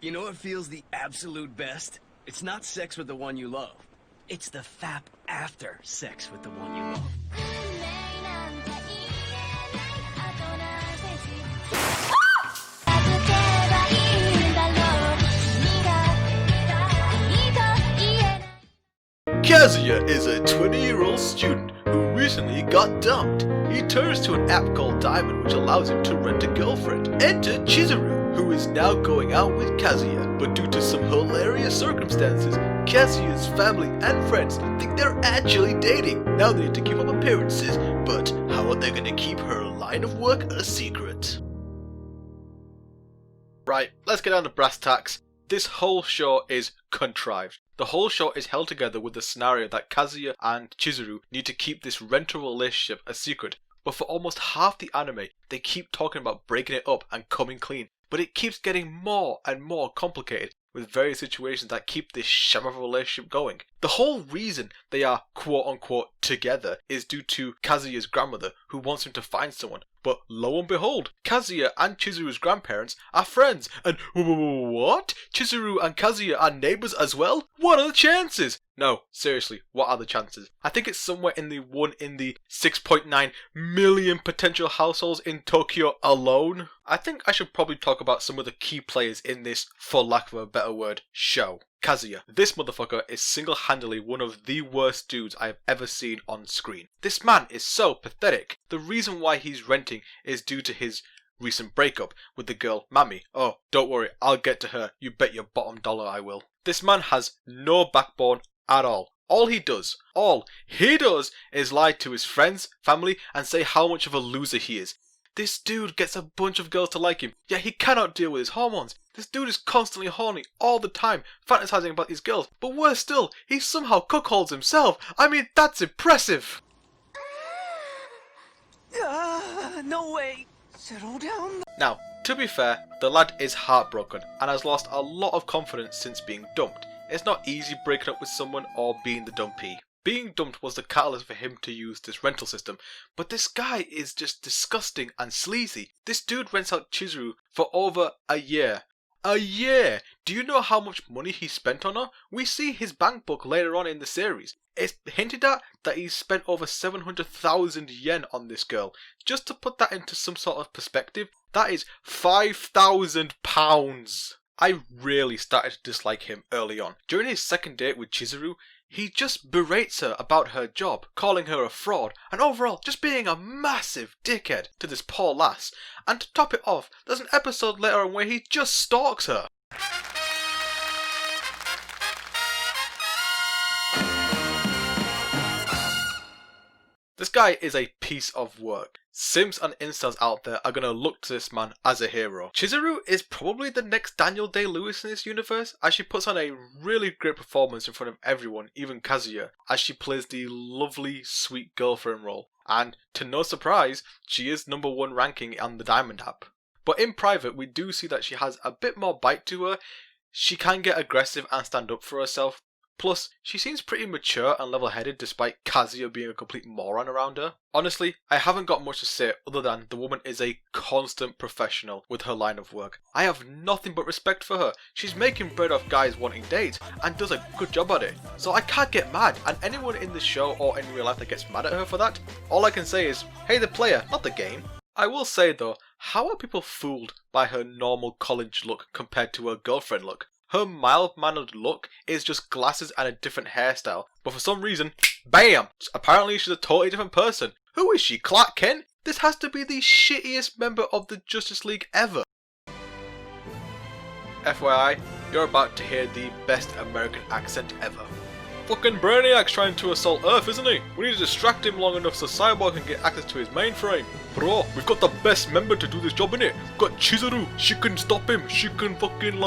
You know what feels the absolute best? It's not sex with the one you love. It's the fap after sex with the one you love. Kazuya is a 20-year-old student who recently got dumped. He turns to an app called Diamond which allows him to rent a girlfriend. Enter Chizuru, who is now going out with Kazuya, but due to some hilarious circumstances, Kazuya's family and friends think they're actually dating. Now they need to keep up appearances, but how are they going to keep her line of work a secret? Right, let's get down to brass tacks. This whole show is contrived. The whole show is held together with the scenario that Kazuya and Chizuru need to keep this rental relationship a secret. But for almost half the anime, they keep talking about breaking it up and coming clean. But it keeps getting more and more complicated with various situations that keep this sham of a relationship going. The whole reason they are quote unquote together is due to Kazuya's grandmother who wants him to find someone. But lo and behold, Kazuya and Chizuru's grandparents are friends. And what? Chizuru and Kazuya are neighbours as well? What are the chances? No, seriously, what are the chances? I think it's somewhere in the 1 in the 6.9 million potential households in Tokyo alone. I think I should probably talk about some of the key players in this, for lack of a better word, show. Kazuya. This motherfucker is single-handedly one of the worst dudes I have ever seen on screen. This man is so pathetic. The reason why he's renting is due to his recent breakup with the girl Mami. Oh, don't worry, I'll get to her. You bet your bottom dollar I will. This man has no backbone at all. All he does is lie to his friends, family, and say how much of a loser he is. This dude gets a bunch of girls to like him, yet he cannot deal with his hormones. This dude is constantly horny all the time, fantasizing about these girls. But worse still, he somehow cuckolds himself. I mean, that's impressive. No way. Settle down. Now, to be fair, the lad is heartbroken and has lost a lot of confidence since being dumped. It's not easy breaking up with someone or being the dumpee. Being dumped was the catalyst for him to use this rental system, but this guy is just disgusting and sleazy. This dude rents out Chizuru for over a year. A year! Do you know how much money he spent on her? We see his bank book later on in the series. It's hinted at that he's spent over 700,000 yen on this girl. Just to put that into some sort of perspective, that is £5,000. I really started to dislike him early on. During his second date with Chizuru, he just berates her about her job, calling her a fraud, and overall just being a massive dickhead to this poor lass. And to top it off, there's an episode later on where he just stalks her. This guy is a piece of work. Simps and incels out there are gonna look to this man as a hero. Chizuru is probably the next Daniel Day-Lewis in this universe, as she puts on a really great performance in front of everyone, even Kazuya, as she plays the lovely, sweet girlfriend role. And to no surprise, she is #1 ranking on the Diamond app. But in private, we do see that she has a bit more bite to her. She can get aggressive and stand up for herself. Plus, she seems pretty mature and level-headed despite Kazuya being a complete moron around her. Honestly, I haven't got much to say other than the woman is a constant professional with her line of work. I have nothing but respect for her. She's making bread off guys wanting dates and does a good job at it. So I can't get mad, and anyone in the show or in real life that gets mad at her for that, all I can say is, hey the player, not the game. I will say though, how are people fooled by her normal college look compared to her girlfriend look? Her mild-mannered look is just glasses and a different hairstyle, but for some reason, BAM! Apparently she's a totally different person. Who is she, Clark Kent? This has to be the shittiest member of the Justice League ever. FYI, you're about to hear the best American accent ever. Fucking Brainiac's trying to assault Earth, isn't he? We need to distract him long enough so Cyborg can get access to his mainframe. Bro, we've got the best member to do this job, innit? We've got Chizuru. She can stop him. She can fucking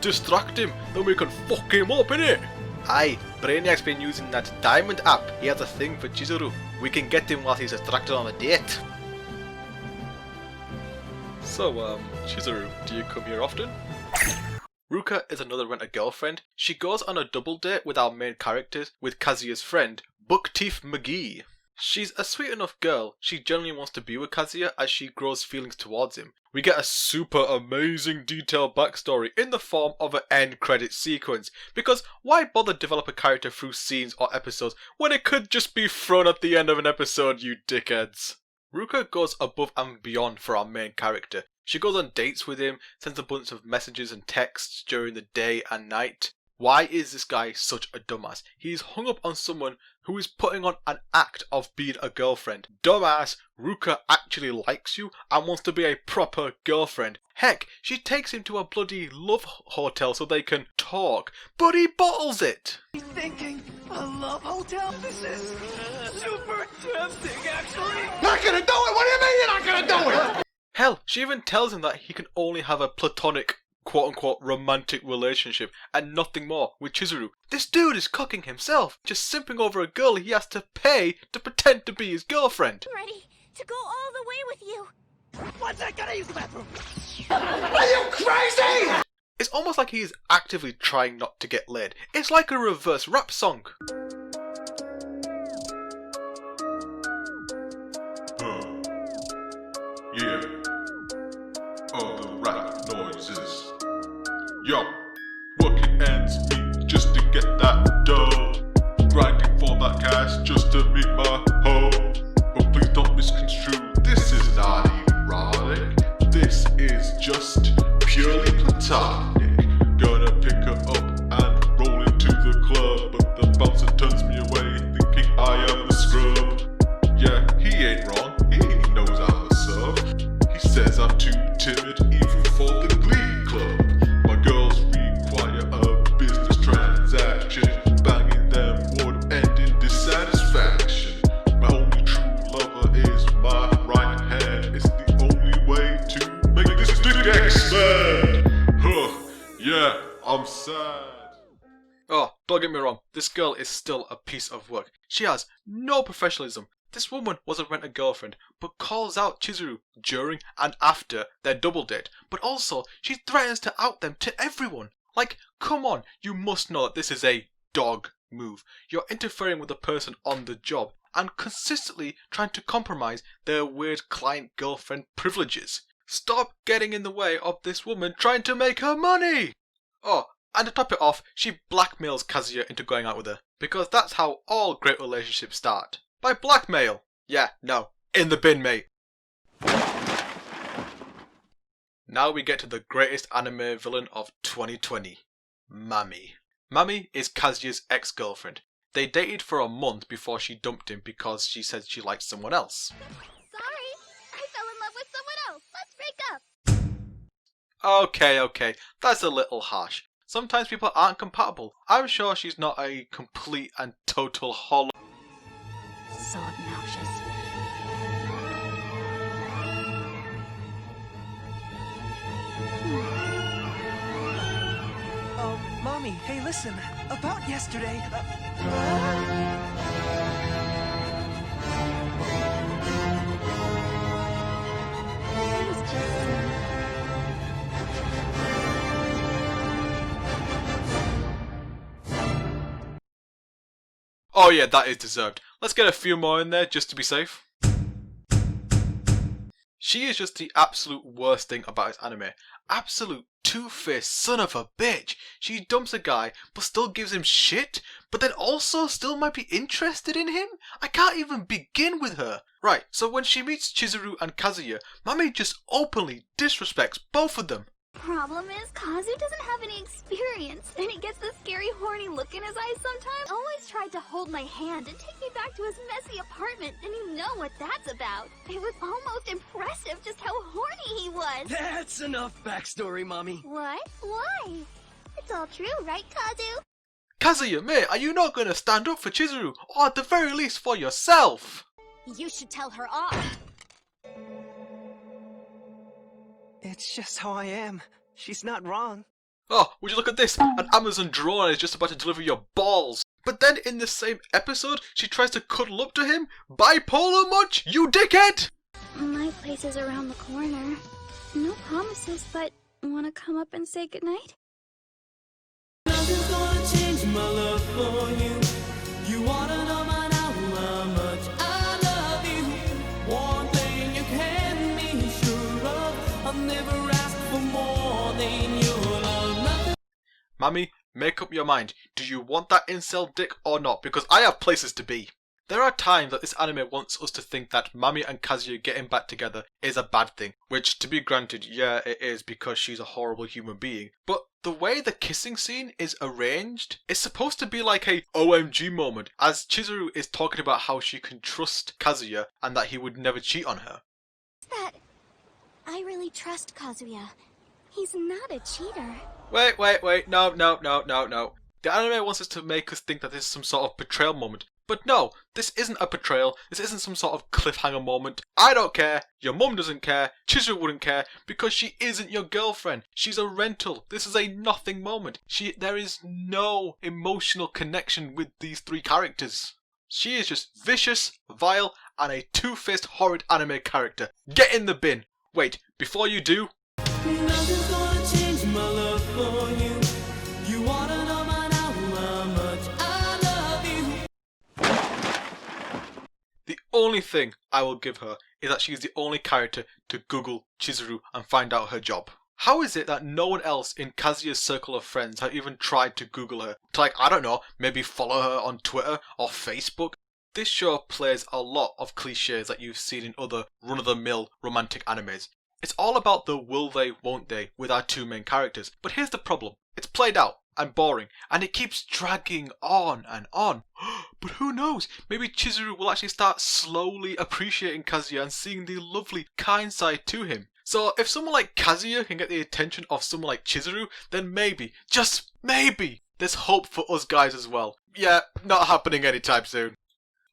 distract him. Then we can fuck him up, innit? Aye, Brainiac's been using that Diamond app. He has a thing for Chizuru. We can get him while he's distracted on a date. So, Chizuru, do you come here often? Ruka is another rent-a-girlfriend. She goes on a double date with our main characters with Kazuya's friend, Buckteeth McGee. She's a sweet enough girl. She genuinely wants to be with Kazuya as she grows feelings towards him. We get a super amazing detailed backstory in the form of an end credit sequence. Because why bother develop a character through scenes or episodes when it could just be thrown at the end of an episode, you dickheads? Ruka goes above and beyond for our main character. She goes on dates with him, sends a bunch of messages and texts during the day and night. Why is this guy such a dumbass? He's hung up on someone who is putting on an act of being a girlfriend. Dumbass, Ruka actually likes you and wants to be a proper girlfriend. Heck, she takes him to a bloody love hotel so they can talk, but he bottles it. He's thinking a love hotel? This is super tempting, actually. Not gonna do it! What do you mean you're not gonna do it? Hell, she even tells him that he can only have a platonic quote-unquote romantic relationship and nothing more with Chizuru. This dude is cocking himself, just simping over a girl he has to pay to pretend to be his girlfriend. Ready to go all the way with you. One sec, gotta use the bathroom. Are you crazy? It's almost like he is actively trying not to get laid. It's like a reverse rap song. Yeah. All the rap noises. Yo, working ends meet just to get that dough. Grinding for that cash just to meet my hoe. But please don't misconstrue, this is not erotic. This is just purely platonic. Gonna pick her up and roll into the club, but the bouncer turns me away, thinking I am the scrub. Yeah, he ain't wrong, he knows I'm a sub. He says I'm too timid even for the glee club. My girls require a business transaction. Banging them would end in dissatisfaction. My only true lover is my right hand. It's the only way to make this dick expand. Huh, yeah, I'm sad. Oh, don't get me wrong, this girl is still a piece of work. She has no professionalism. This woman wasn't rent a girlfriend, but calls out Chizuru during and after their double date. But also, she threatens to out them to everyone. Like, come on, you must know that this is a dog move. You're interfering with the person on the job and consistently trying to compromise their weird client-girlfriend privileges. Stop getting in the way of this woman trying to make her money! Oh, and to top it off, she blackmails Kazuya into going out with her. Because that's how all great relationships start. By blackmail. Yeah, no. In the bin, mate. Now we get to the greatest anime villain of 2020. Mami. Mami is Kazuya's ex-girlfriend. They dated for a month before she dumped him because she said she liked someone else. Sorry, I fell in love with someone else. Let's break up. Okay, that's a little harsh. Sometimes people aren't compatible. I'm sure she's not a complete and total hollow. So obnoxious. Mommy, hey, listen. About yesterday. It was just... Oh yeah, that is deserved. Let's get a few more in there just to be safe. She is just the absolute worst thing about this anime. Absolute two-faced son of a bitch. She dumps a guy but still gives him shit, but then also still might be interested in him? I can't even begin with her. Right, so when she meets Chizuru and Kazuya, Mami just openly disrespects both of them. Problem is, Kazu doesn't have any experience, and he gets this scary, horny look in his eyes sometimes. Always tried to hold my hand and take me back to his messy apartment, and you know what that's about. It was almost impressive just how horny he was. That's enough backstory, Mommy. What? Why? It's all true, right, Kazu? Kazuya, mate, are you not going to stand up for Chizuru, or at the very least for yourself? You should tell her off. It's just how I am. She's not wrong. Oh, would you look at this? An Amazon drone is just about to deliver your balls. But then in the same episode, she tries to cuddle up to him? Bipolar much, you dickhead? My place is around the corner. No promises, but wanna come up and say goodnight? Nothing's gonna change my love for you. You wanna know by now how much I Mami, make up your mind. Do you want that incel dick or not? Because I have places to be. There are times that this anime wants us to think that Mami and Kazuya getting back together is a bad thing. Which, to be granted, yeah, it is because she's a horrible human being. But the way the kissing scene is arranged, it's supposed to be like a OMG moment, as Chizuru is talking about how she can trust Kazuya and that he would never cheat on her. That I really trust Kazuya. He's not a cheater. Wait, no. The anime wants us to make us think that this is some sort of betrayal moment. But no, this isn't a betrayal, this isn't some sort of cliffhanger moment. I don't care, your mum doesn't care, Chizuru wouldn't care, because she isn't your girlfriend. She's a rental. This is a nothing moment. There is no emotional connection with these three characters. She is just vicious, vile, and a two-faced horrid anime character. Get in the bin. Wait, before you do... Nothing's gonna change my love for you. You wanna know by now how much I love you. The only thing I will give her is that she is the only character to Google Chizuru and find out her job. How is it that no one else in Kazuya's circle of friends have even tried to Google her? To, like, I don't know, maybe follow her on Twitter or Facebook? This show plays a lot of cliches that you've seen in other run-of-the-mill romantic animes. It's all about the will they, won't they with our two main characters. But here's the problem. It's played out and boring, and it keeps dragging on and on. But who knows? Maybe Chizuru will actually start slowly appreciating Kazuya and seeing the lovely, kind side to him. So if someone like Kazuya can get the attention of someone like Chizuru, then maybe, just maybe, there's hope for us guys as well. Yeah, not happening anytime soon.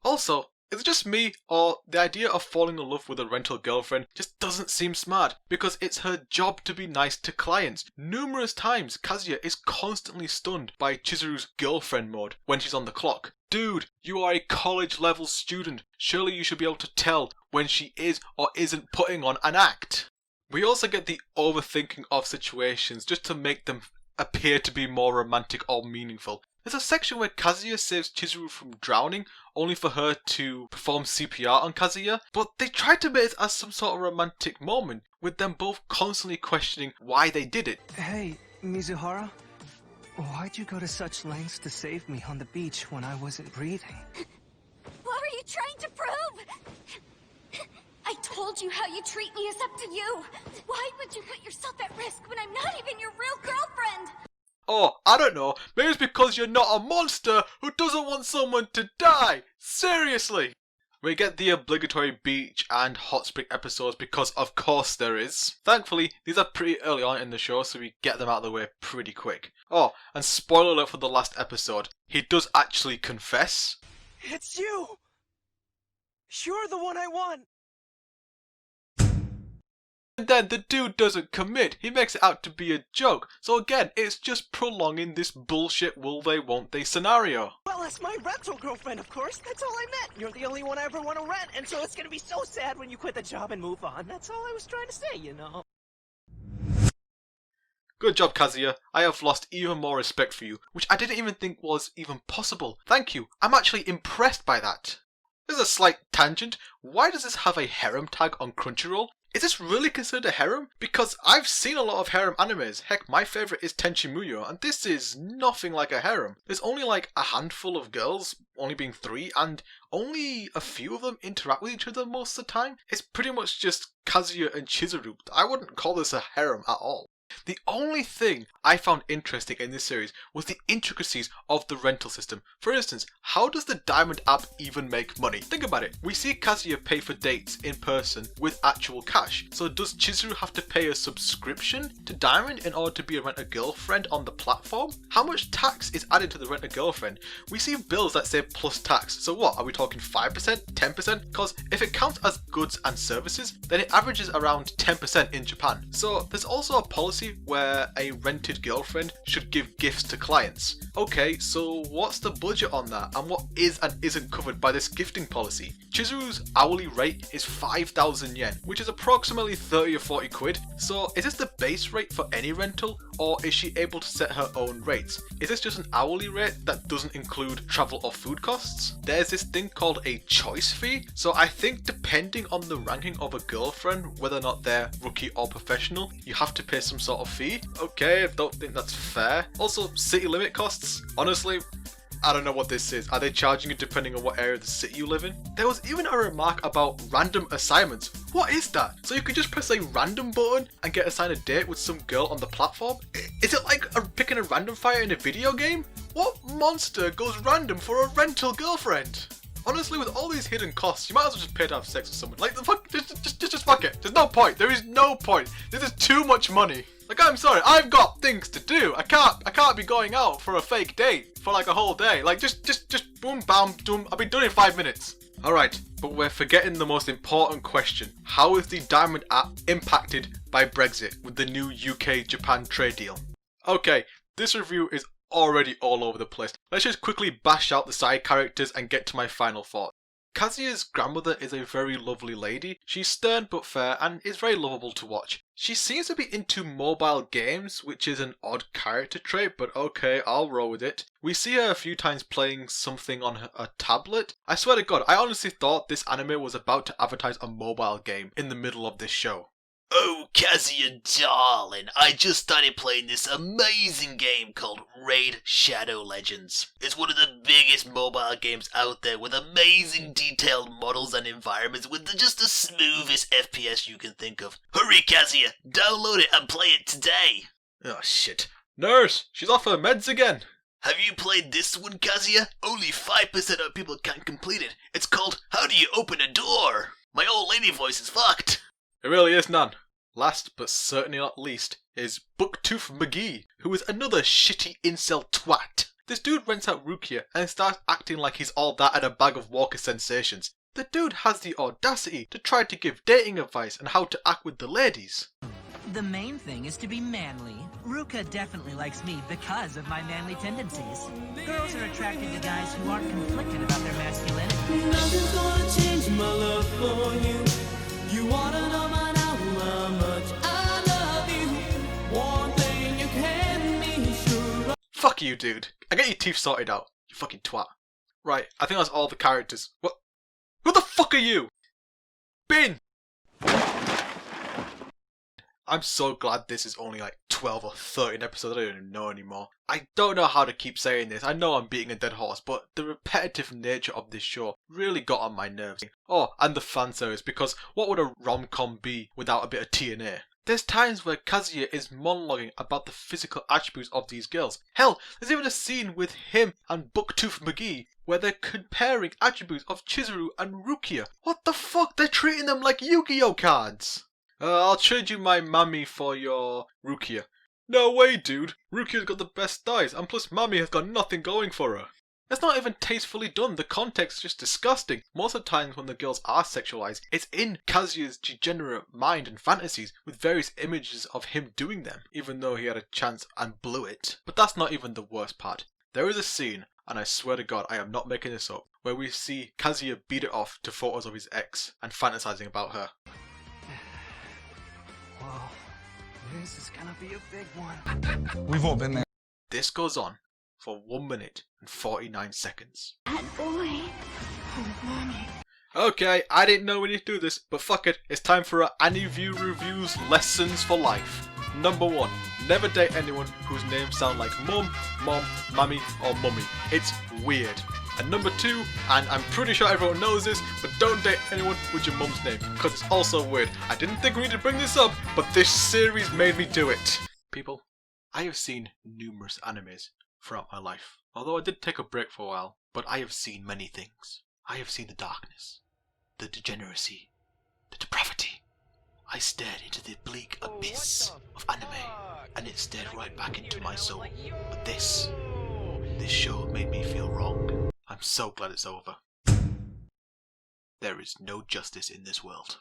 Also, is it just me, or the idea of falling in love with a rental girlfriend just doesn't seem smart, because it's her job to be nice to clients. Numerous times, Kazuya is constantly stunned by Chizuru's girlfriend mode when she's on the clock. Dude, you are a college-level student. Surely you should be able to tell when she is or isn't putting on an act. We also get the overthinking of situations just to make them appear to be more romantic or meaningful. There's a section where Kazuya saves Chizuru from drowning, only for her to perform CPR on Kazuya, but they tried to make it as some sort of romantic moment, with them both constantly questioning why they did it. Hey, Mizuhara? Why'd you go to such lengths to save me on the beach when I wasn't breathing? What were you trying to prove? I told you how you treat me is up to you. Why would you put yourself at risk when I'm not even your real girlfriend? Oh, I don't know. Maybe it's because you're not a monster who doesn't want someone to die. Seriously. We get the obligatory beach and hot spring episodes because of course there is. Thankfully, these are pretty early on in the show, so we get them out of the way pretty quick. Oh, and spoiler alert for the last episode. He does actually confess. It's you! You're the one I want! And then the dude doesn't commit. He makes it out to be a joke. So again, it's just prolonging this bullshit will they won't they scenario. Well, that's my rental girlfriend, of course. That's all I meant. You're the only one I ever want to rent, and so it's gonna be so sad when you quit the job and move on. That's all I was trying to say, you know. Good job, Kazuya. I have lost even more respect for you, which I didn't even think was even possible. Thank you. I'm actually impressed by that. There's a slight tangent. Why does this have a harem tag on Crunchyroll? Is this really considered a harem? Because I've seen a lot of harem animes. Heck, my favourite is Tenchi Muyo, and this is nothing like a harem. There's only like a handful of girls, only being 3, and only a few of them interact with each other most of the time. It's pretty much just Kazuya and Chizuru. I wouldn't call this a harem at all. The only thing I found interesting in this series was the intricacies of the rental system. For instance, how does the Diamond app even make money? Think about it. We see Kazuya pay for dates in person with actual cash. So does Chizuru have to pay a subscription to Diamond in order to be a rent-a-girlfriend on the platform? How much tax is added to the rent-a-girlfriend? We see bills that say plus tax. So what, are we talking 5%, 10%? Because if it counts as goods and services, then it averages around 10% in Japan. So there's also a policy where a rented girlfriend should give gifts to clients. Okay, so what's the budget on that, and what is and isn't covered by this gifting policy? Chizuru's hourly rate is 5,000 yen, which is approximately 30 or 40 quid. So is this the base rate for any rental, or is she able to set her own rates? Is this just an hourly rate that doesn't include travel or food costs? There's this thing called a choice fee, so I think depending on the ranking of a girlfriend, whether or not they're rookie or professional, you have to pay some sort sort of fee. Okay, I don't think that's fair. Also, city limit costs. Honestly, I don't know what this is. Are they charging you depending on what area of the city you live in? There was even a remark about random assignments. What is that? So you can just press a random button and get assigned a date with some girl on the platform? Is it like picking a random fire in a video game? What monster goes random for a rental girlfriend? Honestly, with all these hidden costs, you might as well just pay to have sex with someone. Like, the fuck, just fuck it. There's no point. There is no point. This is too much money. Like, I'm sorry, I've got things to do. I can't be going out for a fake date for like a whole day. Like, just boom, bam, doom. I'll be done in 5 minutes. Alright, but we're forgetting the most important question. How is the Diamond app impacted by Brexit with the new UK-Japan trade deal? Okay, this review is already all over the place. Let's just quickly bash out the side characters and get to my final thought. Kazuya's grandmother is a very lovely lady. She's stern but fair and is very lovable to watch. She seems to be into mobile games, which is an odd character trait, but okay, I'll roll with it. We see her a few times playing something on a tablet. I swear to God, I honestly thought this anime was about to advertise a mobile game in the middle of this show. Oh, Kazuya darling, I just started playing this amazing game called Raid Shadow Legends. It's one of the biggest mobile games out there with amazing detailed models and environments with just the smoothest FPS you can think of. Hurry, Kazuya, download it and play it today. Oh shit. Nurse, she's off her meds again. Have you played this one, Kazuya? Only 5% of people can complete it. It's called How Do You Open a Door? My old lady voice is fucked. It really is none. Last but certainly not least is Booktooth McGee, who is another shitty incel twat. This dude rents out Rukia and starts acting like he's all that and a bag of Walker sensations. The dude has the audacity to try to give dating advice on how to act with the ladies. The main thing is to be manly. Ruka definitely likes me because of my manly tendencies. Girls are attracted to guys who aren't conflicted about their masculinity. Nothing's gonna change my love for you. You wanna know my now how much I love you. One thing you can be sure. Fuck you, dude. I get your teeth sorted out, you fucking twat. Right, I think that's all the characters. What? Who the fuck are you? Bin! I'm so glad this is only like 12 or 13 episodes, I don't even know anymore. I don't know how to keep saying this, I know I'm beating a dead horse, but the repetitive nature of this show really got on my nerves. Oh, and the fan service, because what would a rom-com be without a bit of TNA? There's times where Kazuya is monologuing about the physical attributes of these girls. Hell, there's even a scene with him and Booktooth McGee where they're comparing attributes of Chizuru and Rukia. What the fuck? They're treating them like Yu-Gi-Oh cards! I'll trade you my Mami for your Rukia. No way, dude. Rukia's got the best thighs, and plus Mami has got nothing going for her. It's not even tastefully done, the context is just disgusting. Most of the times when the girls are sexualized, it's in Kazuya's degenerate mind and fantasies, with various images of him doing them, even though he had a chance and blew it. But that's not even the worst part. There is a scene, and I swear to God I am not making this up, where we see Kazuya beat it off to photos of his ex, and fantasizing about her. Whoa, this is gonna be a big one. We've all been there. This goes on for 1 minute and 49 seconds. Bad boy. Okay, I didn't know we need to do this, but fuck it, it's time for our AniviewReviews Lessons for Life. Number 1, never date anyone whose names sound like mum, mom, mummy, or mummy. It's weird. And number 2, and I'm pretty sure everyone knows this, but don't date anyone with your mum's name, because it's also weird. I didn't think we need to bring this up, but this series made me do it. People, I have seen numerous animes throughout my life. Although I did take a break for a while, but I have seen many things. I have seen the darkness, the degeneracy, the depravity. I stared into the bleak abyss of anime, and it stared right back into my soul. But this show made me feel wrong. I'm so glad it's over. There is no justice in this world.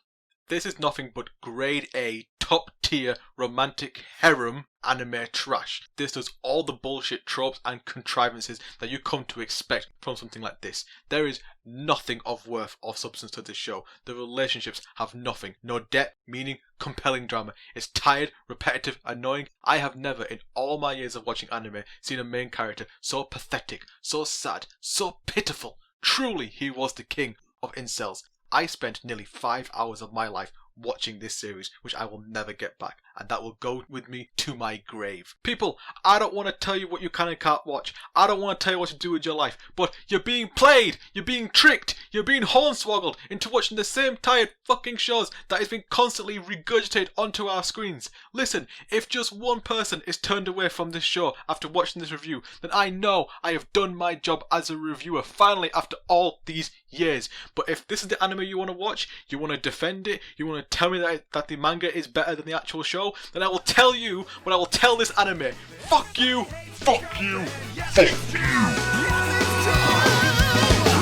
This is nothing but grade A, top tier, romantic harem anime trash. This does all the bullshit tropes and contrivances that you come to expect from something like this. There is nothing of worth or substance to this show. The relationships have nothing. No depth, meaning, compelling drama. It's tired, repetitive, annoying. I have never, in all my years of watching anime, seen a main character so pathetic, so sad, so pitiful. Truly, he was the king of incels. I spent nearly 5 hours of my life watching this series, which I will never get back, and that will go with me to my grave. People, I don't want to tell you what you can and can't watch. I don't want to tell you what to do with your life, but you're being played, you're being tricked, you're being hornswoggled into watching the same tired fucking shows that is being constantly regurgitated onto our screens. Listen, if just one person is turned away from this show after watching this review, then I know I have done my job as a reviewer, finally, after all these years. But if this is the anime you want to watch, you want to defend it, you want to tell me that the manga is better than the actual show, then I will tell you what I will tell this anime. Fuck you! Fuck you! Fuck you!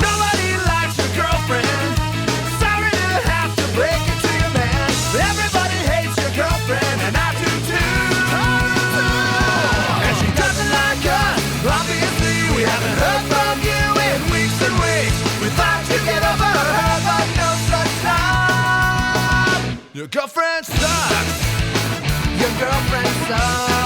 Nobody likes your girlfriend. Sorry to have to break it to you, man. Everybody hates your girlfriend, and I do too. And she doesn't like us. Obviously, we haven't heard from you in weeks and weeks. We thought you'd get over her, but no such luck. Your girlfriend sucks. Your girlfriend sucks.